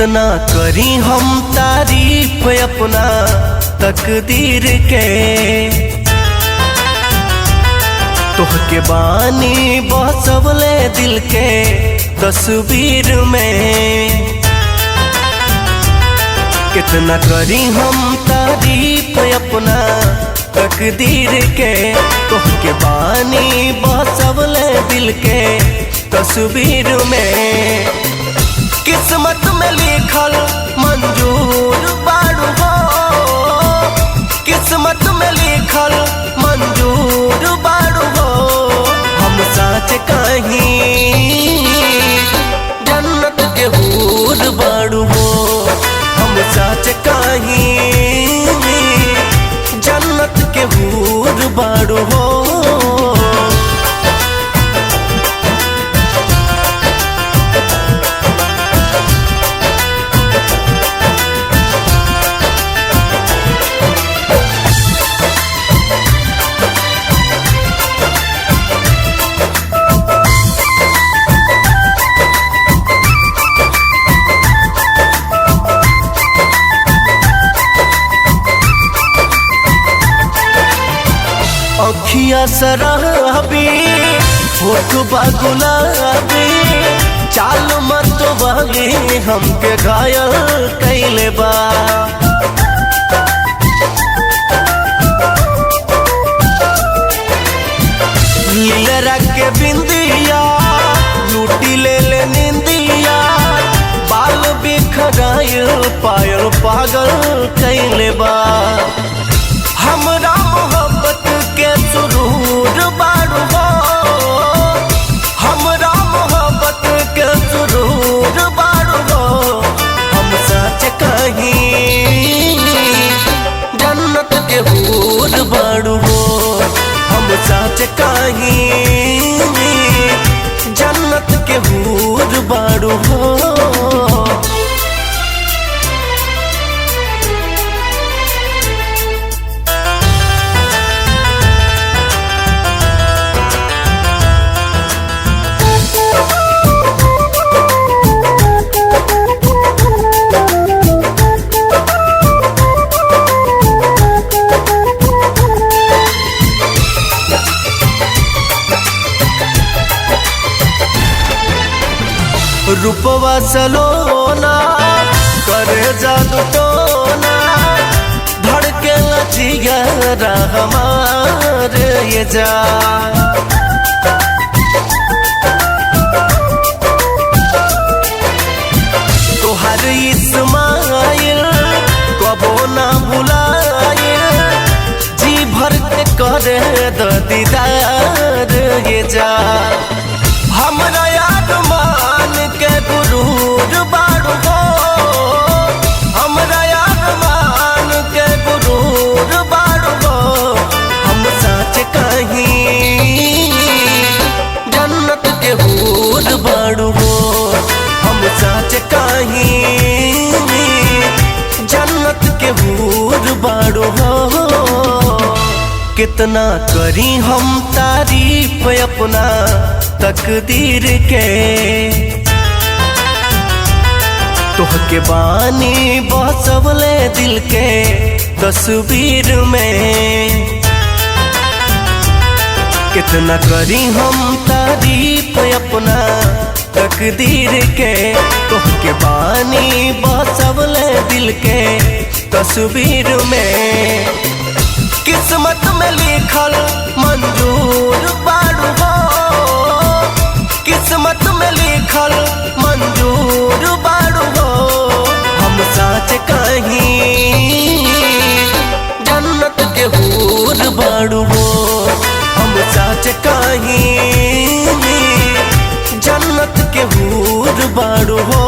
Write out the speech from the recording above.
कितना करी हम तारीफ अपना तकदीर के, तोहके बानी बसवले दिल के तस्वीर में। कितना करी हम तारीफ अपना तकदीर के, तोहके बानी बसवले दिल के तस्वीर में। किस्मत में लिखल मंजूर बारू हो, किस्मत में लिखल मंजूर बारू हो। हम सच कहीं जन्नत के हूर बारू हो, हम सच कहीं जन्नत के हूर बारू हो। अखिया शराबी होठ बा गुलाबी, चाल मत वाली हमके घायल कैले बा। लीलरा के बिंदिया लूटी ले निंदिया, बाल बिखरायल पायल पागल कैले बा। हमरा मोहब्बत के सुरूर बारू हो, हमरा मोहब्बत के सुरूर बारू हो। हम सच कहीं जन्नत के हूर बारू हो, हम सच कहीं जन्नत के हूर बारू हो। रूपवा सलोना करे जादू टोना, धड़के लचिया हमारे ये जा। तोहर इस्माइल कबो ना भुलाइल, जी भर के करे दीदार ये जा। हमरा याद मान के गुरूर बारू हो, हमरा याद मान के गुरूर बारू हो। हम सच कहीं जन्नत के हूर बारू हो, हम सच कहीं जन्नत के हूर बारू हो। कितना करी हम तारीफ अपना तकदीर के, तोहके बानी बसवले दिल के तस्वीर में। कितना करी हम तारीफ अपना तकदीर के, तोहके बानी बसवले दिल के तस्वीर में। किस्मत में लिखल मंजूर बारू हो, किस्मत में लिखल मंजूर बारू हो। हम सच कहीं जन्नत के हूर बारू हो, हम सच कहीं जन्नत के हूर बारू हो।